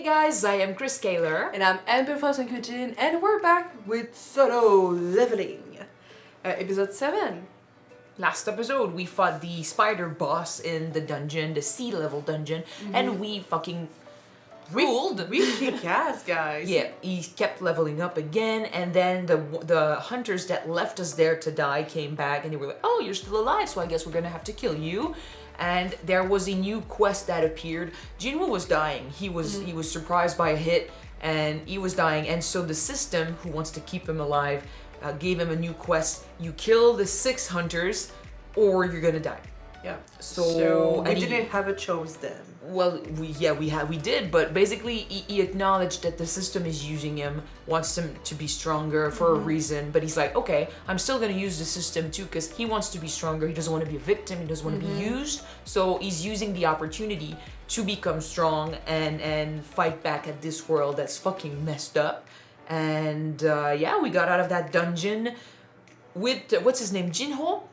Hey guys, I am Chris Kaler. And I'm Amber and Kyuujin, and we're back with Solo Leveling. Episode 7. Last episode, we fought the spider boss in the dungeon, the sea level dungeon, and we fucking ruled. We kick ass, guys. Yeah, he kept leveling up again, and then the hunters that left us there to die came back, and they were like, "Oh, you're still alive, so I guess we're gonna have to kill you." And there was a new quest that appeared. Jinwoo was dying. He was surprised by a hit, and he was dying. And so the system, who wants to keep him alive, gave him a new quest. You kill the 6 hunters, or you're gonna die. Yeah. So we didn't have a choice then. Well, we did, but basically he acknowledged that the system is using him, wants him to be stronger for a reason, but he's like, okay, I'm still gonna use the system too, because he wants to be stronger, he doesn't want to be a victim, he doesn't want to be used, so he's using the opportunity to become strong and fight back at this world that's fucking messed up. And yeah, we got out of that dungeon with, what's his name, Jinho?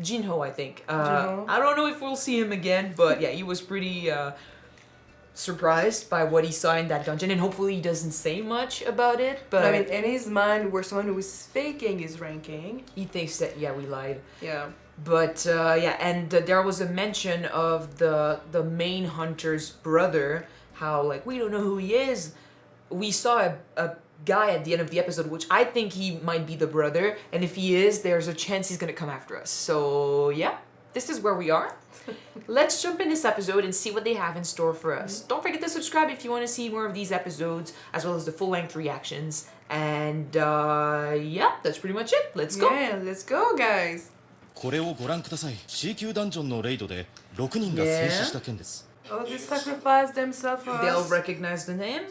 Jinho, I think. Jinho. I don't know if we'll see him again, but yeah, he was pretty surprised by what he saw in that dungeon, and hopefully he doesn't say much about it. But I mean, in his mind, we're someone who is faking his ranking. he thinks that, yeah, we lied. Yeah. But yeah, and there was a mention of the main hunter's brother, how like, we don't know who he is. We saw a guy at the end of the episode, which I think he might be the brother, and if he is, there's a chance he's gonna come after us. So yeah, this is where we are. Let's jump in this episode and see what they have in store for us. Don't forget to subscribe if you want to see more of these episodes, as well as the full-length reactions. And yeah, that's pretty much it. Let's go. Yeah, let's go, guys. これをご覧ください。C 級ダンジョンのレイドで6人が戦死した件です。 Oh, they sacrificed themselves for They'll us. recognize the name.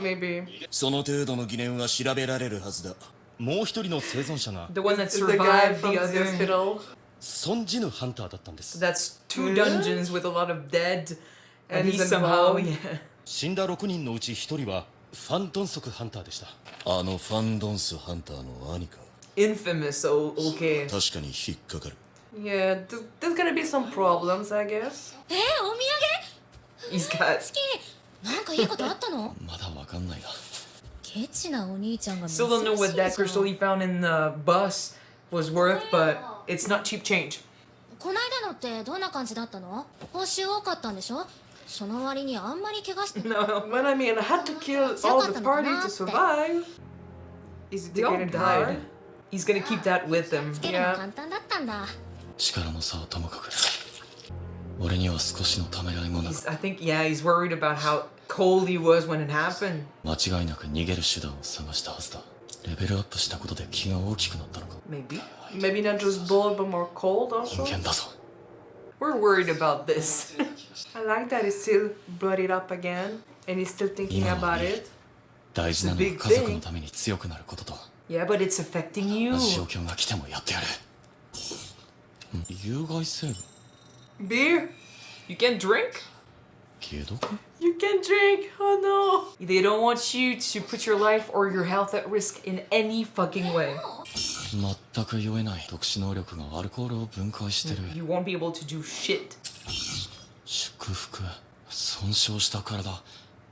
Maybe. その程度の疑念は調べられるはずだ。もう一人の生存者が The one that It's the guy survived from the the other. hospital. ソンジヌハンターだったんです。 That's 2 dungeons with a lot of dead. And And he he's somehow, involved. yeah. 死んだ6人のうち1人はファンドンソクハンターでした。あのファンドンスハンターの兄か。 Infamous, so okay. 確かに引っかかる。 Yeah, there's gonna be some problems, I guess. お土産 He's got 好きなんかいいことあったのまだわかんないな。ケチなお兄ちゃんが珍しい Still don't know what じゃ that ん crystal he found in the bus was worth, but it's not cheap change. こないだのってどんな感じだったの報酬多かったんでしょその割にあんまり怪我して No, But I mean, I had to kill all the party to survive. Is it they all getting died. hard? He's gonna keep that with him. つけるの簡単だったんだ力の差はともかく。俺には少しのためらいもなく。 I think, yeah, he's worried about how cold he was when it happened. 間違いなく逃げる手段を探したはずだ。レベルアップしたことで気が大きくなったのか。 Maybe. Maybe not just bold, but more cold 人 also. 間だぞ。 We're worried about this. I like that he still brought it up again, and he's still thinking about it. 大事なのは家族のために強くなることと。 Yeah, but it's affecting you. 同じ状況が来てもやってやる。有害成分 Beer? You can't drink? 消えど You can drink! Oh no! They don't want you to put your life or your health at risk in any fucking way. 全く酔えない特殊能力がアルコールを分解してる。 You won't be able to do shit. 祝福損傷した体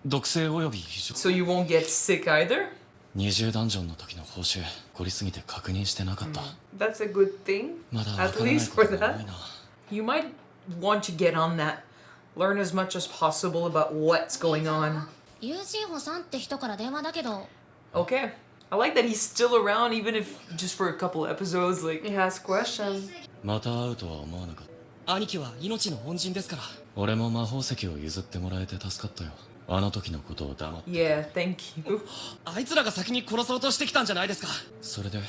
毒性および異常 So you won't get sick either? 20ダンジョンの時の報酬凝りすぎて確認してなかった、 That's a good thing. まだわ At からない least こ for とが多 that. いな。 You might want to get on that. Learn as much as possible about what's going on. ユージンホさんって人から電話だけど Okay. I like that he's still around even if just for a couple episodes. Like, He has questions. また会うとは思わなかった。兄貴は命の恩人ですから。俺も魔法石を譲ってもらえて助かったよ。あの時のことを黙って。 yeah, thank you. あいつらが先に殺そうとしてきたんじゃないですか。それで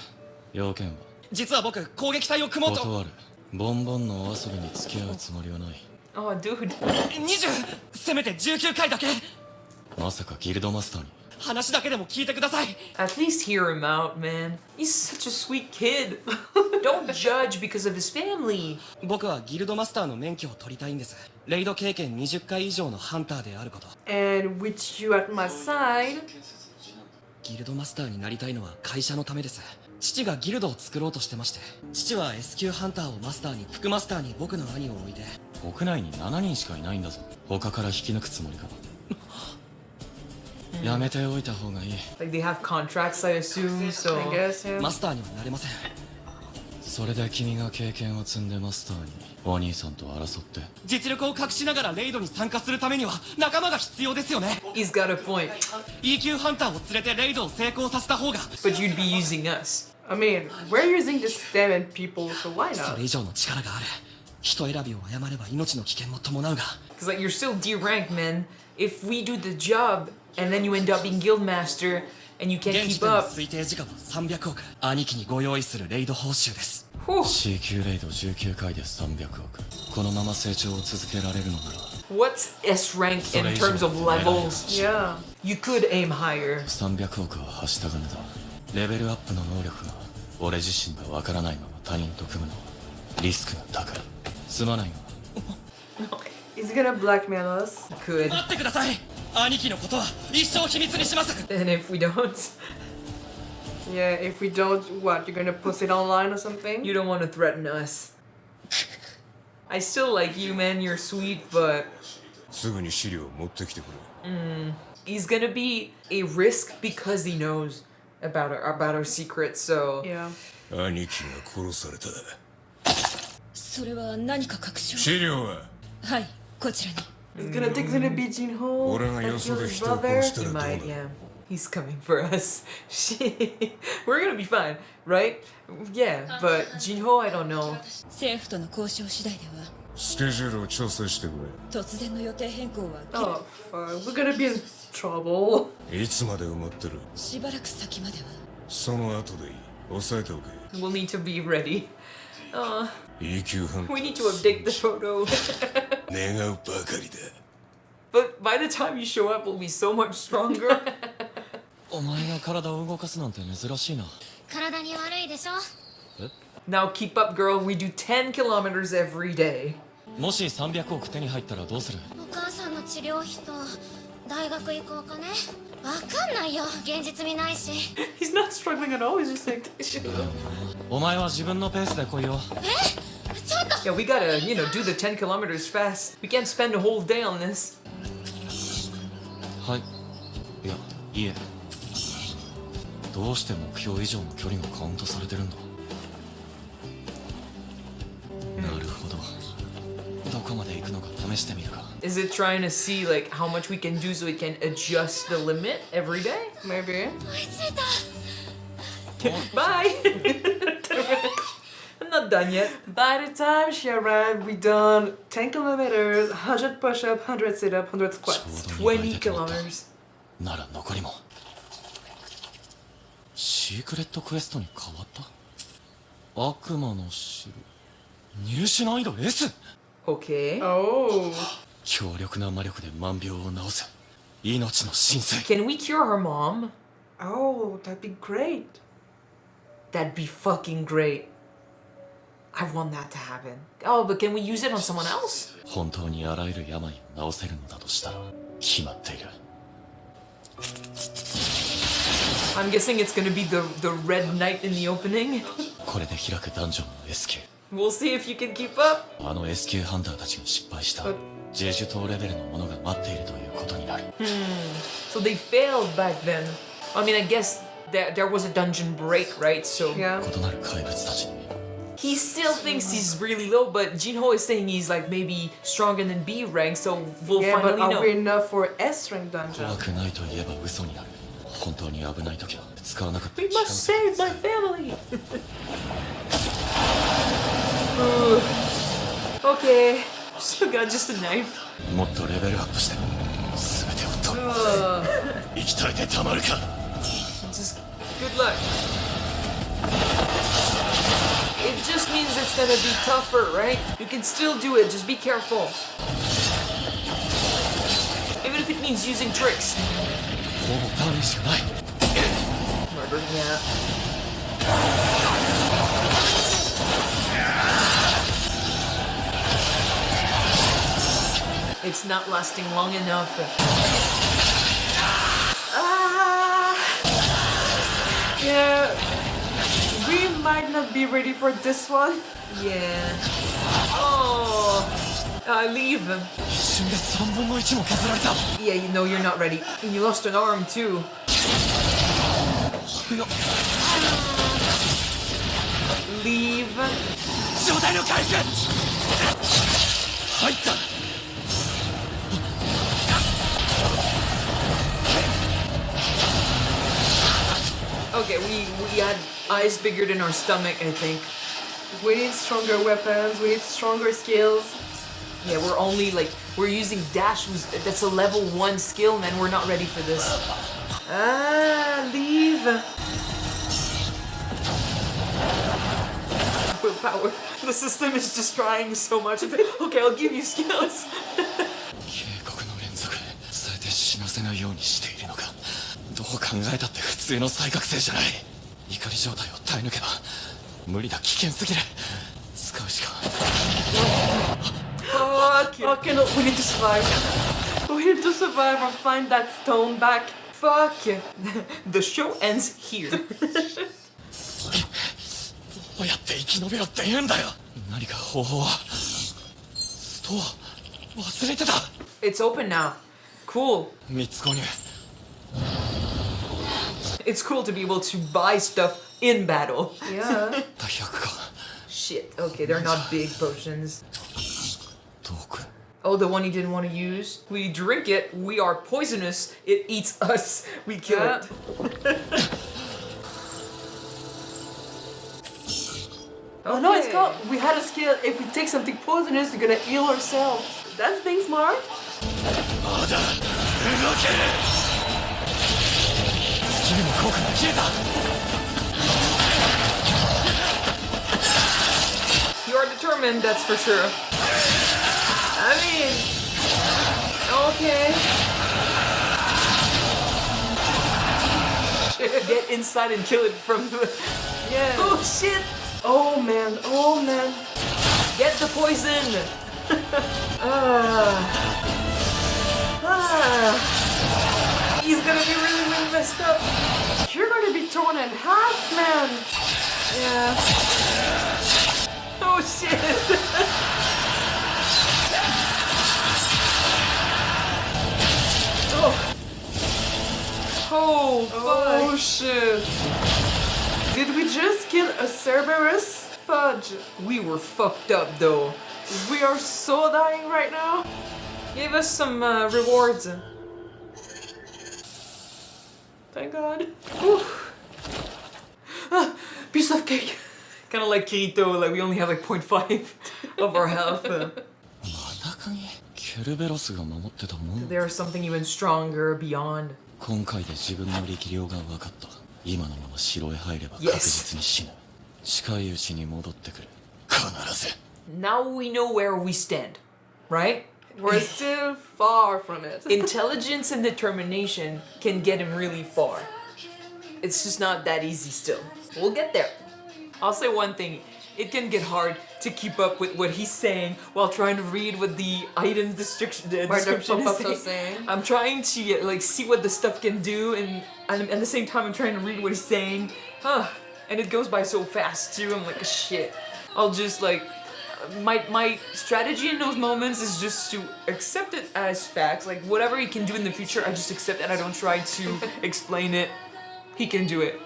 要件は実は僕攻撃隊を組もうと。断る。ボンボンのお遊びに付き合うつもりはない。 Oh, dude. 20せめて19回だけまさかギルドマスターに。話だけでも聞いてください。 At least hear him out, man. He's such a sweet kid. Don't judge because of his family. 僕はギルドマスターの免許を取りたいんです。レイド経験20回以上のハンターであること。 And with you at my side, ギルドマスターになりたいのは会社のためです。父がギルドを作ろうとしてまして、父は S 級ハンターをマスターに、副マスターに僕の兄を置いて。国内に7人しかいないんだぞ。他から引き抜くつもりか。やめておいた方がいい。 Like they have contracts, I assume. So I guess, yeah. マスターにはなれません。それで君が経験を積んでマスターにお兄さんと争って。実力を隠しながらレイドに参加するためには仲間が必要ですよね。 he's got a point. E 級ハンターを連れてレイドを成功させた方が But you'd be using us. I mean, we're using the stem and people, so why そ not? れ以上の力がある。人選びを誤れば命の危険も伴うが。 Because like you're still D rank, man. If we do the job and then you end up being guild master and you can't 現時 keep 点の up. 推定時間は300億。兄貴にご用意するレイド報酬です。 Whew. C 級レイド19回で300億。このまま成長を続けられるのなら What's S rank in terms of levels? Yeah. You could aim higher. 300億ははした金だ。レベルアップの能力が俺自身がわからないまま他人と組むのはリスクが高い。すまないが He's gonna blackmail us. Could. 待ってください。兄貴のことは一生秘密にします。 And if we don't, Yeah, if we don't, what? You're gonna post it online or something? you don't want to threaten us. I still like you, man. You're sweet, but すぐに資料を持ってきてくれ。 he's gonna be a risk because he knows about our secrets. So Yeah. 兄貴が殺された。それは何か隠しを。資料ははいこちらに。 It's gonna be Jinho. 俺が like よそで his 人を brother. 殺した he らどうな might, る？ yeah. He's coming for us. Shit. We're gonna be fine, right? Yeah, but Jinho, I don't know. 政府との交渉次第ではスケジュールを調整してく突然の予定変更は Oh, fuck. We're gonna be in trouble. れ。いつまで埋まってる？しばらく先までは。その後でいい。押さえておけ。 We'll need to be ready. E 級ハンター We need to update the photo. 願うばかりだ。 But by the time you show up, we'll be so much stronger. お前が体を動かすなんて珍しいな。体に悪いでしょ。 Now keep up, girl. We do 10 kilometers every day. もし300億手に入ったらどうする？お母さんの治療費と大学行こうかね。わかんないよ。現実味ないし。 He's not struggling at all. He's just like, お前は自分のペースで来いよ。ちょっと。 Yeah, we gotta, do the 10 kilometers fast. We can't spend a whole day on this. はい。いや、いえ。どうして目標以上の距離がカウントされてるんだ？なるほど。どこまで行くのか試してみるか。Is it trying to see like how much we can do so we can adjust the limit every day? maybe. 追いついた。 Bye. I'm not done yet. By the time she arrived, we done 10 kilometers, 100 push-up, 100 sit-up, 100 squats. 20 kilometers. なら残りも。シークレットクエストに変わった？悪魔の城。入手難易度 S？ Okay. Oh. 強力な魔力で万病を治す。命の神聖。 Can we cure her mom? Oh, that'd be great. That'd be fucking great. I want that to happen. Oh, but can we use it on someone else? 本当にあらゆる病を治せるのだとしたら決まっている。 I'm guessing it's gonna be the red knight in the opening. これで開くダンジョンの S 級。 We'll see if you can keep up. あの S 級ハンターたちが失敗したジェジュ島レベルのものが待っているということになる。 So they failed back then. I mean, I guess there was a dungeon break, right? So Yeah. 異なる怪物たちに he still thinks he's really low, but Jinho is saying he's like maybe stronger than B rank, so we'll Yeah, but finally are we know. enough for S rank dungeon? 怖くないと言えば嘘になる。本当に危ない時は使わなかった。 We must save my family! Okay, still got just a knife. もっとレベルアップして全てを取る。生きたいでたまるか。 Just good luck. It just means it's gonna be tougher, right? You can still do it, just be careful. Even if it means using tricks. ほぼダメージがない。 Murder, yeah. It's not lasting long enough. Yeah. We might not be ready for this one. Yeah. Oh, leave him. 瞬で3分の1も削られた。 Yeah, you know you're not ready. And you lost an arm too. いや Leave. 状態の回復。入った。 Okay, we had eyes bigger than our stomach, I think. We need stronger weapons, we need stronger skills. Yeah, we're using dash. That's a level 1 skill, man. We're not ready for this. Ah, leave. Willpower. The system is just trying so much. Okay, I'll give you skills. 警告の連続。伝えて死なせないようにしているのか。どう考えたって普通の再覚醒じゃない。怒り状態を耐え抜けば無理だ。危険すぎる。使うしか。 Fuck! Okay, no, we need to survive. We need to survive and find that stone back. Fuck. The show ends here. どうやって生き延びろって言うんだよ。何か方法は。ストア忘れてた。 It's open now. Cool. 3つ購入。 It's cool to be able to buy stuff in battle. Yeah. 100か。 Shit. Okay, they're not big potions. 毒。 Oh, the one you didn't want to use? We drink it, we are poisonous, it eats us, we kill Yeah. it. Oh no, it's called. We had a skill. If we take something poisonous, we're gonna heal ourselves. That's being smart. まだ動け。スキルの効果が消えた。 You are determined, that's for sure. I mean, okay. Get inside and kill it from the... Yeah. Oh shit! Oh man. Oh man. Get the poison! He's gonna be really, really messed up. You're gonna be torn in half, man. Yeah. Oh shit! Oh. Oh, Oh fuck. shit. Did we just kill a Cerberus? Fudge. We were fucked up though. We are so dying right now. Give us some rewards. Thank God. Whew. Ah, piece of cake. Kind of like Kirito, like we only have like 0.5 of our health. また鍵。ケルベロスが守ってたもん。 There's something even stronger beyond. 今回で自分の力量が分かった。今のまま城へ入れば Yes. 確実に死ぬ。近いうちに戻ってくる。必ず。 Now we know where we stand, right? We're still far from it. Intelligence and determination can get him really far. It's just not that easy still. We'll get there. I'll say one thing. It can get hard to keep up with what he's saying while trying to read what the item description Where the description pop-ups is are saying. saying. I'm trying to like see what the stuff can do, and at the same time I'm trying to read what he's saying. And it goes by so fast too. I'm like, shit. I'll just like my strategy in those moments is just to accept it as facts. Like whatever he can do in the future, I just accept it. I don't try to explain it. He can do it.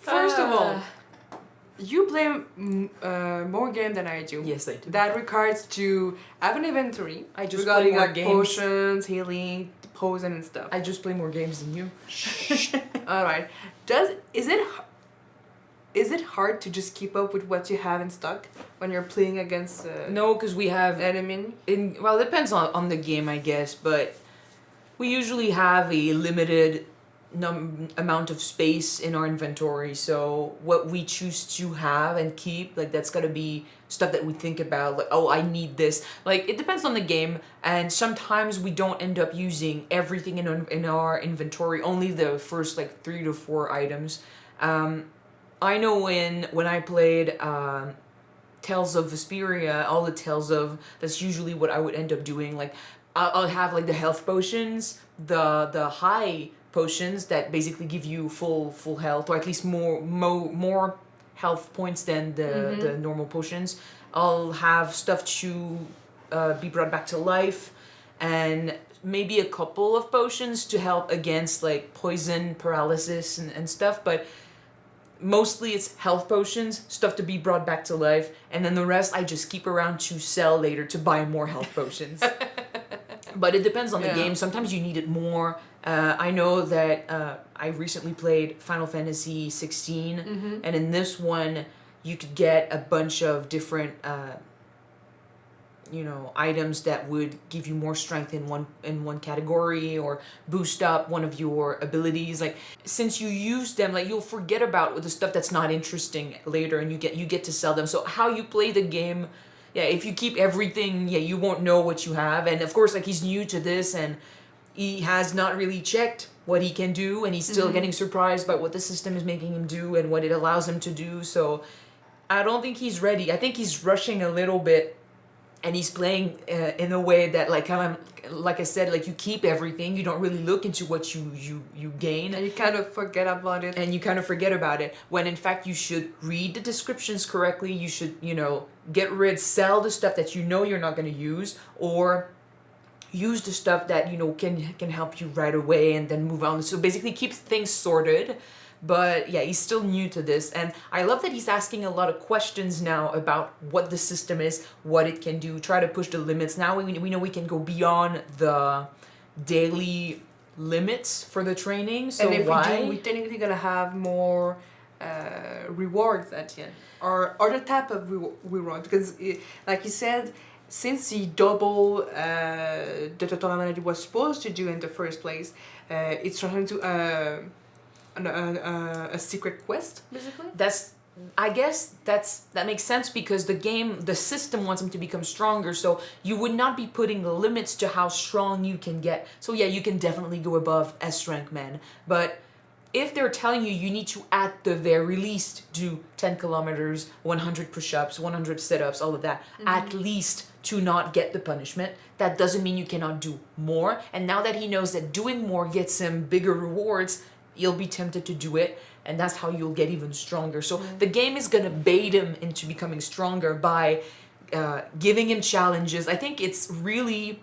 First of all, you play more game than I do. Yes, I do. That requires to have an inventory. I just regarding play more like games. potions, healing, poison and stuff. I just play more games than you. All right. Is it hard to just keep up with what you have in stock when you're playing against No, because we have enemy? well, it depends on the game, I guess, but we usually have a limited amount of space in our inventory. So what we choose to have and keep, like that's gotta be stuff that we think about. Like, oh, I need this. Like it depends on the game, and sometimes we don't end up using everything in our inventory. Only the first like 3 to 4 items. I know when I played Tales of Vesperia, all the Tales of, that's usually what I would end up doing. Like I'll have like the health potions, the high potions that basically give you full health, or at least more health points than the normal potions. I'll have stuff to be brought back to life, and maybe a couple of potions to help against like poison, paralysis, and stuff, but mostly it's health potions, stuff to be brought back to life, and then the rest I just keep around to sell later to buy more health potions. But it depends on the game. Sometimes you need it more. I know that I recently played Final Fantasy 16, and in this one you could get a bunch of different items that would give you more strength in one category or boost up one of your abilities. Like, since you use them, like, you'll forget about the stuff that's not interesting later, and you get to sell them. So how you play the game, if you keep everything, you won't know what you have. And of course, like, he's new to this and he has not really checked what he can do, and he's still getting surprised by what the system is making him do and what it allows him to do. So I don't think he's ready. I think he's rushing a little bit. And he's playing in a way that, like, kind of, like I said, like, you keep everything. You don't really look into what you gain. And you kind of forget about it. And you kind of forget about it. When, in fact, you should read the descriptions correctly. You should, sell the stuff that you're not going to use. Or use the stuff that, can help you right away and then move on. So basically keep things sorted. But he's still new to this, and I love that he's asking a lot of questions now about what the system is, what it can do, try to push the limits. Now we know we can go beyond the daily limits for the training, so and if why? we do, we're technically gonna have more rewards at the end, or other type of reward, because like you said, since he doubled the total amount he was supposed to do in the first place, it's turned into a secret quest, basically. I guess that makes sense, because the system wants him to become stronger, so you would not be putting limits to how strong you can get. So you can definitely go above S rank men, but if they're telling you need to, at the very least, do 10 kilometers, 100 push-ups, 100 sit-ups, all of that, at least, to not get the punishment, that doesn't mean you cannot do more. And now that he knows that doing more gets him bigger rewards, you'll be tempted to do it, and that's how you'll get even stronger. So the game is gonna bait him into becoming stronger by giving him challenges. I think it's really,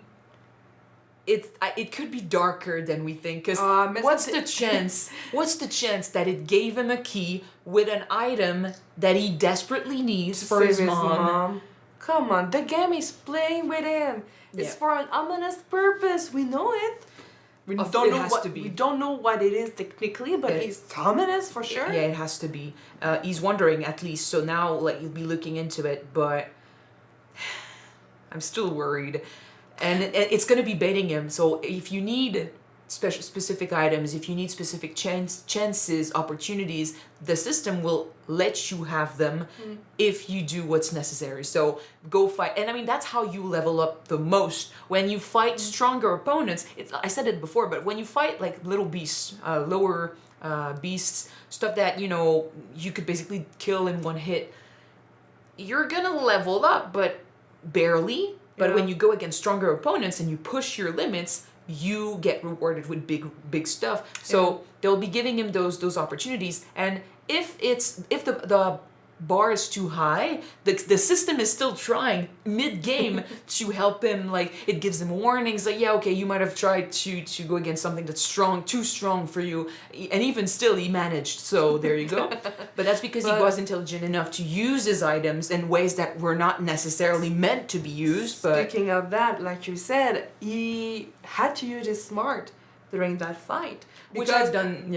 it could be darker than we think, because what's the chance? What's the chance that it gave him a key with an item that he desperately needs for his mom? Come on, the game is playing with him. It's for an ominous purpose. We know it. We don't know what it is technically, but it's ominous for sure. Yeah, it has to be. He's wondering, at least. So now, like, you'll be looking into it, but I'm still worried, and it's gonna be baiting him. So if you need specific items, if you need specific chances, opportunities, the system will let you have them if you do what's necessary. So go fight. And I mean, that's how you level up the most. When you fight stronger opponents, I said it before, but when you fight like little beasts, lower beasts, stuff that, you could basically kill in one hit, you're gonna level up, but barely. But when you go against stronger opponents and you push your limits, you get rewarded with big stuff. So they'll be giving him those opportunities, and if the bar is too high, the system is still trying mid-game to help him. Like, it gives him warnings, like, you might have tried to go against something that's too strong for you, and even still he managed, so there you go. But that's because he was intelligent enough to use his items in ways that were not necessarily meant to be used. But speaking of that, like you said, he had to use his smart during that fight, which I've done.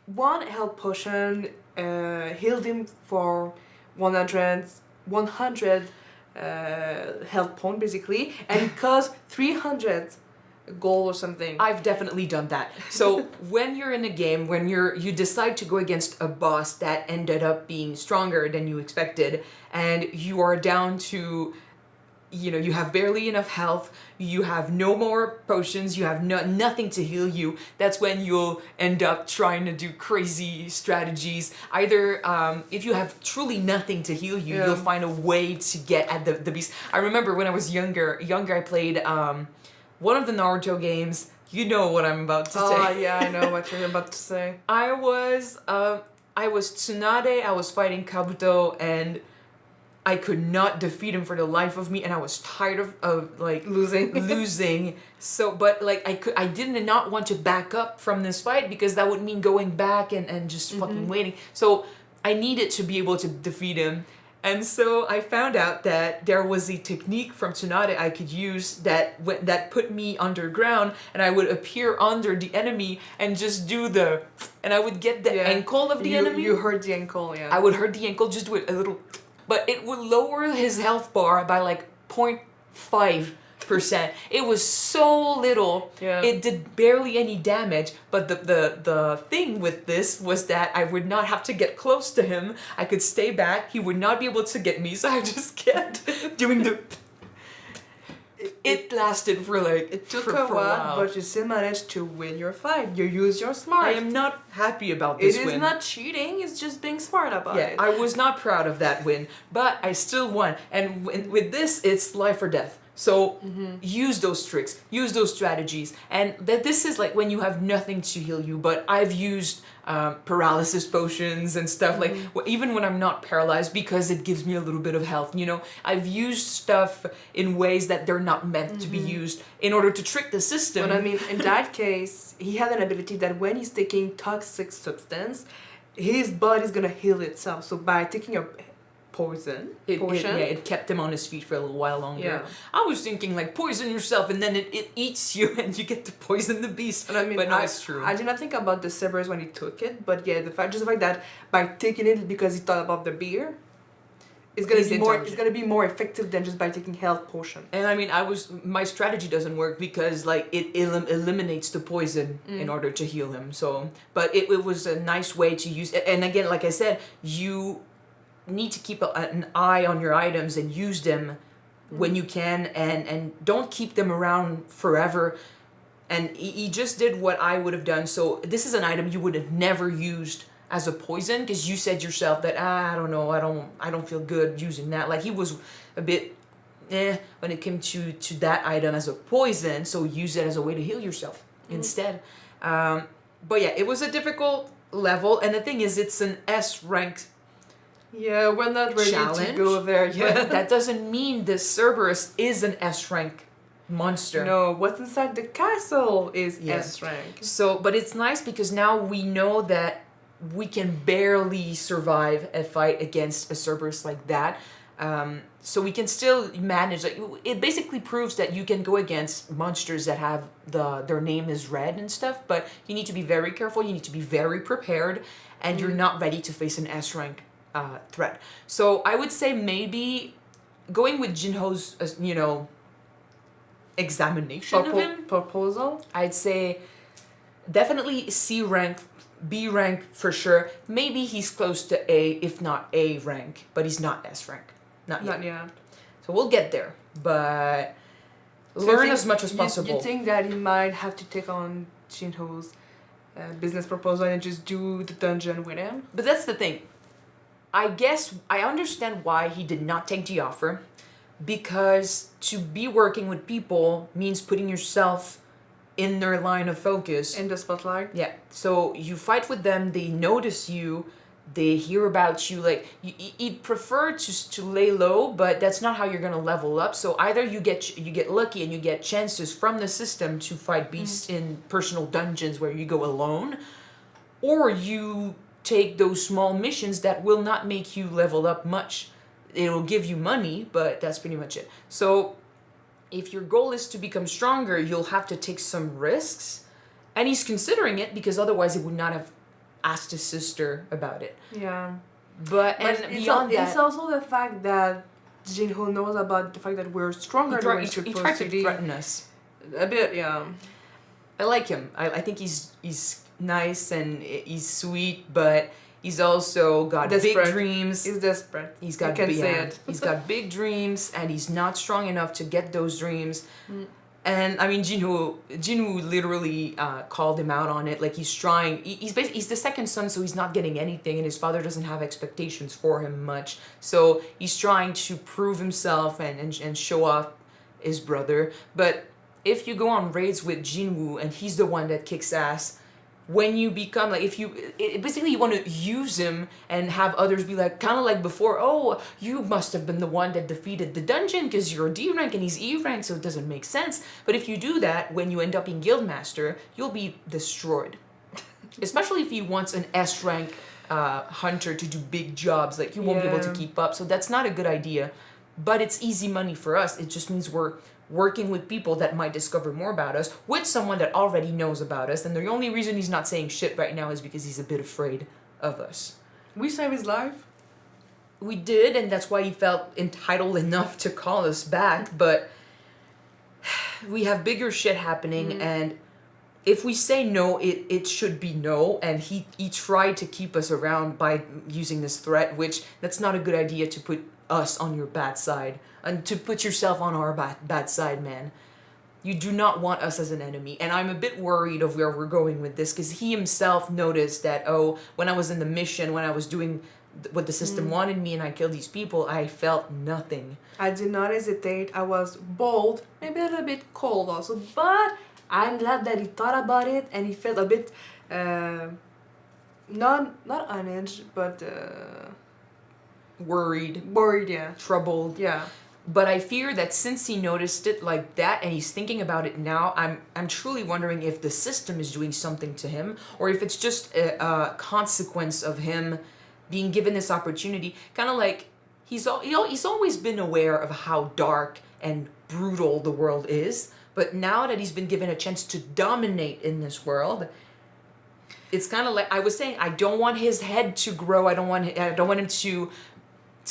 One health potion healed him for 100 health point, basically, and it cost 300 gold or something. I've definitely done that. So when you're in a game, when you decide to go against a boss that ended up being stronger than you expected, and you are down to, you have barely enough health, you have no more potions, you have nothing to heal you, that's when you'll end up trying to do crazy strategies. Either if you have truly nothing to heal you, you'll find a way to get at the beast. I remember when I was younger I played one of the Naruto games. You know what I'm about to say. Oh yeah, I know what you're about to say. I was Tsunade, I was fighting Kabuto, and I could not defeat him for the life of me, and I was tired of like losing. So, but like I did not want to back up from this fight because that would mean going back and just fucking waiting. So I needed to be able to defeat him. And so I found out that there was a technique from Tsunade I could use that put me underground, and I would appear under the enemy and just do and I would get the ankle of the enemy. You hurt the ankle, yeah. I would hurt the ankle, just do it a little, but it would lower his health bar by like 0.5%. It was so little. Yeah. It did barely any damage. But the thing with this was that I would not have to get close to him. I could stay back. He would not be able to get me. So I just kept doing the. It lasted for like It took for a while, while. but you still managed to win your fight. You use your smart. I am not happy about this It is win. not cheating. It's just being smart about it. I was not proud of that win, but I still won. And with this, it's life or death. So use those tricks, use those strategies. And this is like when you have nothing to heal you, but I've used paralysis potions and stuff, like even when I'm not paralyzed, because it gives me a little bit of health, you know. I've used stuff in ways that they're not meant to be used in order to trick the system. But I mean, in that case, he had an ability that when he's taking toxic substance, his body's gonna heal itself. So by taking a potion, It kept him on his feet for a little while longer. Yeah. I was thinking like poison yourself and then it eats you and you get to poison the beast. And I mean, but no, it's true. I did not think about the Cerberus when he took it, but yeah, the fact that by taking it because he thought about the beer, it's gonna He's be more. intelligent. It's gonna be more effective than just by taking health potion. And I mean, my strategy doesn't work because like it eliminates the poison in order to heal him. So, but it was a nice way to use it. And again, like I said, you need to keep an eye on your items and use them when you can, and don't keep them around forever. And he just did what I would have done. So this is an item you would have never used as a poison, because you said yourself that I don't know, I don't feel good using that. Like he was a bit when it came to that item as a poison, so use it as a way to heal yourself instead. But yeah, it was a difficult level, and the thing is, it's an S rank Yeah, we're not ready challenge. to go there yet. But that doesn't mean the Cerberus is an S rank monster. No, what's inside the castle is Yeah. S rank. So, but it's nice because now we know that we can barely survive a fight against a Cerberus like that. So we can still manage. Like, it basically proves that you can go against monsters that have their name is red and stuff. But you need to be very careful. You need to be very prepared, and you're not ready to face an S rank threat. So I would say maybe going with Jinho's, examination of him. Proposal. I'd say definitely C rank, B rank for sure. Maybe he's close to A, if not A rank, but he's not S rank. Not yet. Not yet. So we'll get there, but So you learn think- as much as possible. You think that he might have to take on Jinho's business proposal and just do the dungeon with him? But that's the thing. I guess I understand why he did not take the offer, because to be working with people means putting yourself in their line of focus. In the spotlight? Yeah. So you fight with them, they notice you, they hear about you. Like you'd prefer to lay low, but that's not how you're gonna level up. So either you get lucky and you get chances from the system to fight beasts in personal dungeons where you go alone, or you take those small missions that will not make you level up much. It'll give you money, but that's pretty much it. So if your goal is to become stronger, you'll have to take some risks. And he's considering it because otherwise he would not have asked his sister about it. Yeah. But and it's beyond it's that, also the fact that Jinho knows about the fact that we're stronger than we're he supposed tried to to be. threaten us. A bit, yeah. I like him. I think he's nice and he's sweet, but he's also got Desperate. big dreams. He's desperate. He's got You can big, say it. he's got big dreams, and he's not strong enough to get those dreams. And I mean, Jinwoo literally called him out on it. Like he's trying. He's the second son, so he's not getting anything, and his father doesn't have expectations for him much. So he's trying to prove himself and show off his brother. But if you go on raids with Jinwoo and he's the one that kicks ass, when you become like, if you basically you want to use him and have others be like, kind of like before, oh, you must have been the one that defeated the dungeon because you're D rank and he's E rank, so it doesn't make sense. But if you do that, when you end up in Guildmaster, you'll be destroyed. Especially if he wants an S rank hunter to do big jobs, like you won't be able to keep up. So that's not a good idea. But it's easy money for us. It just means we're working with people that might discover more about us, with someone that already knows about us. And the only reason he's not saying shit right now is because he's a bit afraid of us. We saved his life. We did, and that's why he felt entitled enough to call us back. But we have bigger shit happening, and if we say no, it should be no. And he tried to keep us around by using this threat, which that's not a good idea, to put us on your bad side and to put yourself on our bad side, man. You do not want us as an enemy. And I'm a bit worried of where we're going with this, because he himself noticed that, oh, when I was in the mission, when I was doing what the system wanted me and I killed these people, I felt nothing. I did not hesitate. I was bold, maybe a little bit cold also, but I'm glad that he thought about it and he felt a bit not unhinged, but Worried, yeah. troubled. Yeah. But I fear that since he noticed it like that and he's thinking about it now, I'm truly wondering if the system is doing something to him, or if it's just a consequence of him being given this opportunity. Kind of like he's always been aware of how dark and brutal the world is, but now that he's been given a chance to dominate in this world, it's kind of like I was saying, I don't want his head to grow. I don't want him to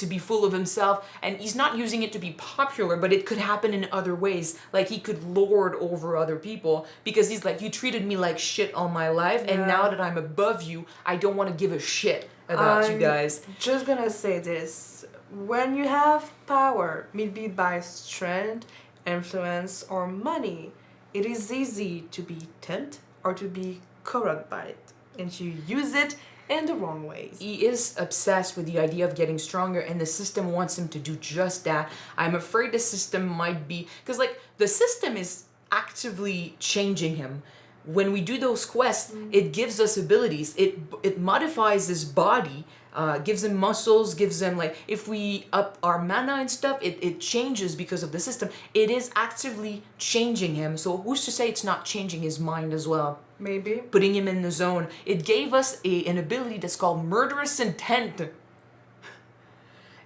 be full of himself, and he's not using it to be popular, but it could happen in other ways. Like he could lord over other people because he's like, you treated me like shit all my life, and now that I'm above you, I don't want to give a shit about you guys. Just gonna say this. When you have power, maybe by strength, influence, or money, it is easy to be tempted or to be corrupted by it, and to use it in the wrong ways. He is obsessed with the idea of getting stronger, and the system wants him to do just that. I'm afraid the system might be, because like the system is actively changing him. When we do those quests, it gives us abilities. It modifies his body, gives him muscles, gives him like, if we up our mana and stuff, it changes because of the system. It is actively changing him. So who's to say it's not changing his mind as well? Maybe. Putting him in the zone. It gave us an ability that's called murderous intent.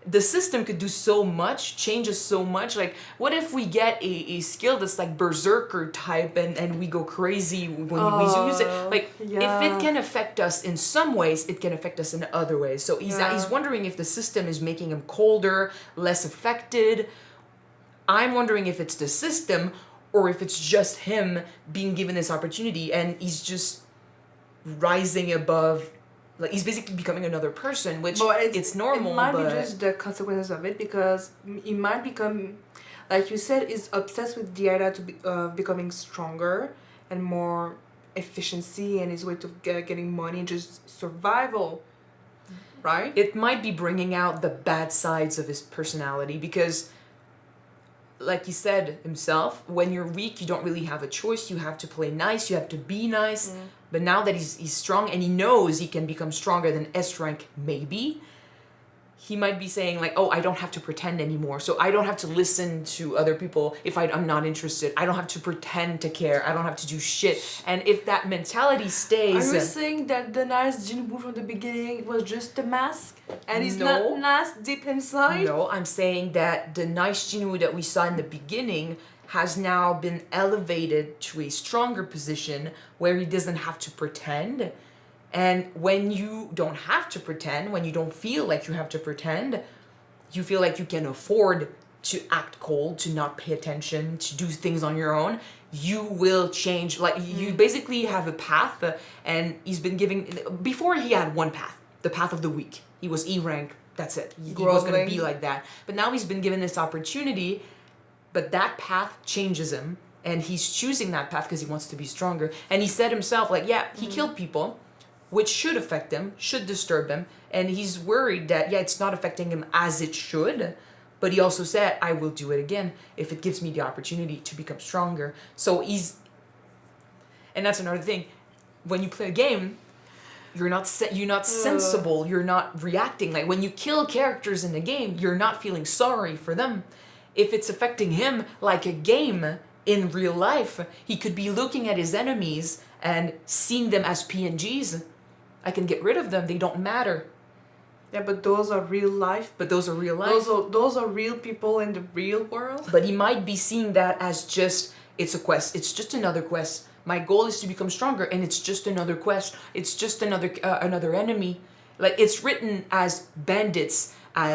The system could do so much, changes so much. Like, what if we get a skill that's like berserker type and we go crazy when we use it? Like, if it can affect us in some ways, it can affect us in other ways. So he's wondering if the system is making him colder, less affected. I'm wondering if it's the system or if it's just him being given this opportunity and he's just rising above. Like, he's basically becoming another person, which it's normal, it might but be just the consequences of it, because he might become, like you said, is obsessed with the idea of becoming stronger and more efficiency and his way to getting money, just survival, right? it might be bringing out the bad sides of his personality, because like he said himself, when you're weak, you don't really have a choice. You have to play nice, you have to be nice. But now that he's strong and he knows he can become stronger than S rank, maybe, he might be saying like, oh, I don't have to pretend anymore. So I don't have to listen to other people if I'm not interested. I don't have to pretend to care. I don't have to do shit. And if that mentality stays... Are you saying that the nice Jinwoo from the beginning was just a mask? And he's not nice deep inside? No, I'm saying that the nice Jinwoo that we saw in the beginning has now been elevated to a stronger position where he doesn't have to pretend. And when you don't have to pretend, when you don't feel like you have to pretend, you feel like you can afford to act cold, to not pay attention, to do things on your own, you will change. Like, you basically have a path, and he's been giving... Before, he had one path, the path of the weak. He was E rank, that's it. He was going to be like that. But now he's been given this opportunity, but that path changes him, and he's choosing that path because he wants to be stronger. And he said himself, like, yeah, he killed people, which should affect him, should disturb him, and he's worried that, yeah, it's not affecting him as it should, but he also said, I will do it again if it gives me the opportunity to become stronger. So he's... And that's another thing. when you play a game, you're not sensible, you're not reacting. Like when you kill characters in the game, you're not feeling sorry for them. If it's affecting him like a game in real life, he could be looking at his enemies and seeing them as PNGs. I can get rid of them, they don't matter. Yeah, but those are real life. But those are real life. Those are real people in the real world. But he might be seeing that as just, it's a quest. It's just another quest. My goal is to become stronger, and it's just another quest. It's just another enemy. Like, it's written as bandits,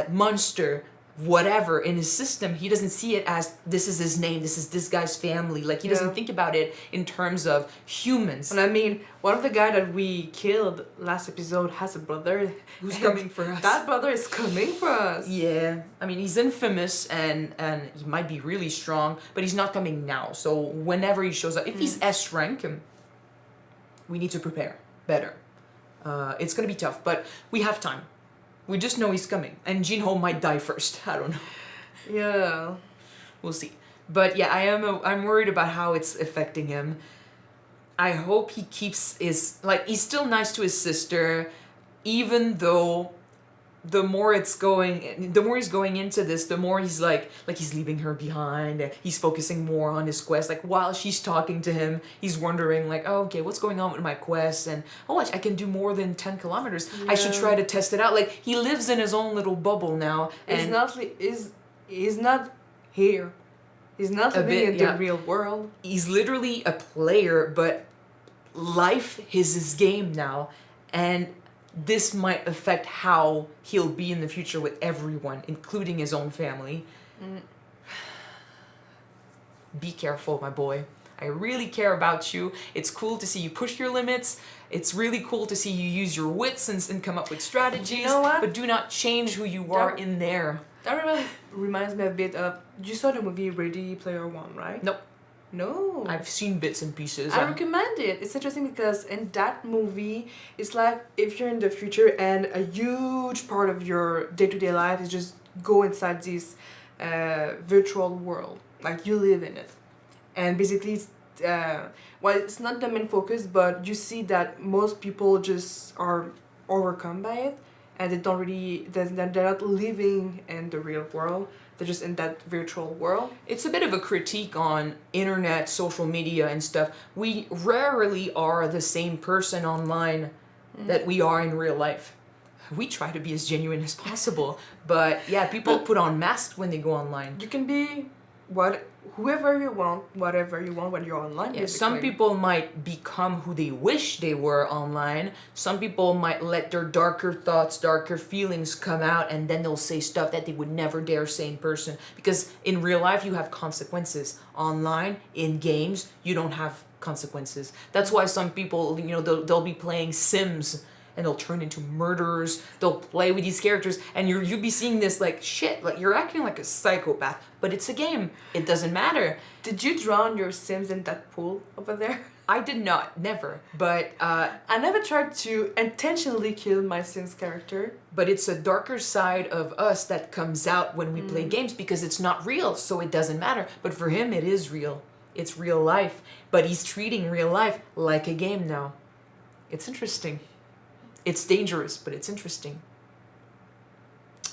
monster, whatever in his system. He doesn't see it as, this is his name, this is this guy's family. Like, he doesn't think about it in terms of humans. And I mean, one of the guy that we killed last episode has a brother. Who's coming for us? That brother is coming for us. Yeah, I mean, he's infamous and he might be really strong, but he's not coming now. So whenever he shows up, if he's S rank, we need to prepare better. It's gonna be tough, but we have time. We just know he's coming, and Jinho might die first. I don't know. Yeah, we'll see. But yeah, I'm worried about how it's affecting him. I hope he keeps he's still nice to his sister, even though the more he's going into this, the more he's like he's leaving her behind. He's focusing more on his quest. Like while she's talking to him, he's wondering like, oh, okay, what's going on with my quest? And oh, I can do more than 10 kilometers. I should try to test it out. Like he lives in his own little bubble now. And he's not here. He's not living in the real world. He's literally a player, but life is his game now, and this might affect how he'll be in the future with everyone, including his own family. Be careful, my boy. I really care about you. It's cool to see you push your limits. It's really cool to see you use your wits and come up with strategies. You know what? But do not change who you are in there. That reminds me a bit of... You saw the movie Ready Player One, right? Nope. No. I've seen bits and pieces. I recommend it. It's interesting because in that movie, it's like if you're in the future and a huge part of your day-to-day life is just go inside this virtual world. Like you live in it. And basically, it's not the main focus, but you see that most people just are overcome by it. And they're not living in the real world. They're just in that virtual world. It's a bit of a critique on internet, social media and stuff. We rarely are the same person online that we are in real life. We try to be as genuine as possible. But yeah, people put on masks when they go online. You can be whoever you want, whatever you want when you're online. Yeah, some people might become who they wish they were online. Some people might let their darker thoughts, darker feelings come out, and then they'll say stuff that they would never dare say in person. Because in real life, you have consequences. Online, in games, you don't have consequences. That's why some people, they'll be playing Sims, and they'll turn into murderers. They'll play with these characters, and you'll be seeing this like shit. Like you're acting like a psychopath, but it's a game. It doesn't matter. Did you drown your Sims in that pool over there? I did not, never. But I never tried to intentionally kill my Sims character. But it's a darker side of us that comes out when we play games because it's not real, so it doesn't matter. But for him, it is real. It's real life. But he's treating real life like a game now. It's interesting. It's dangerous, but it's interesting.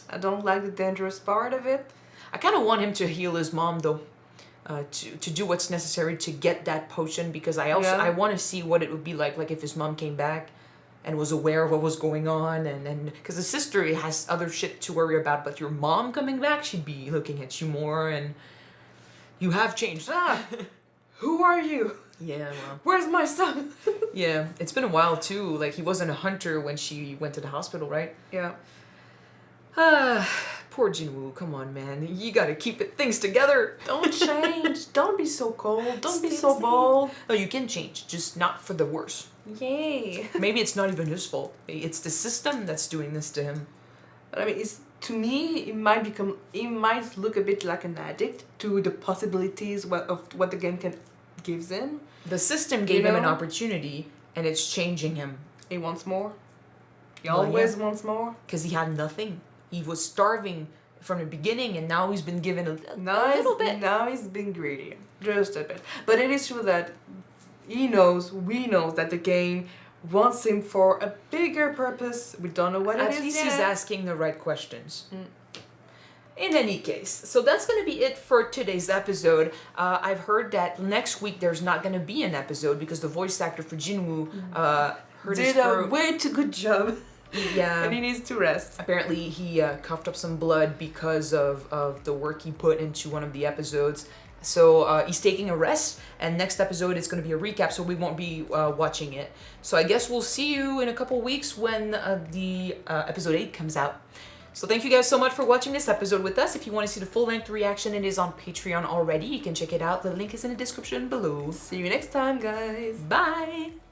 I don't like the dangerous part of it. I kind of want him to heal his mom, though. To do what's necessary to get that potion, because I want to see what it would be like if his mom came back and was aware of what was going on, and because the sister has other shit to worry about, but your mom coming back, she'd be looking at you more, and you have changed. Who are you? Yeah, well. Where's my son? Yeah, it's been a while too. Like he wasn't a hunter when she went to the hospital, right? Yeah. Poor Jinwoo. Come on, man. You gotta keep things together. Don't change. Don't be so cold. Don't be so bold. No, you can change, just not for the worse. Yay. Maybe it's not even his fault. It's the system that's doing this to him. But I mean, to me, it might look a bit like an addict to the possibilities of what the game gives him. The system gave him an opportunity, and it's changing him. He wants more. He always wants more. Because he had nothing. He was starving from the beginning, and now he's been given a little bit. Now he's been greedy. Just a bit. But it is true that we know that the game wants him for a bigger purpose. We don't know what it is At least yet. he's asking the right questions. In any case, so that's going to be it for today's episode. I've heard that next week there's not going to be an episode because the voice actor for Jinwoo hurt his Did a throat. way too good job. Yeah. And he needs to rest. Apparently he coughed up some blood because of the work he put into one of the episodes. So he's taking a rest, and next episode is going to be a recap, so we won't be watching it. So I guess we'll see you in a couple weeks when the episode 8 comes out. So thank you guys so much for watching this episode with us. If you want to see the full-length reaction, it is on Patreon already. You can check it out. The link is in the description below. See you next time, guys. Bye!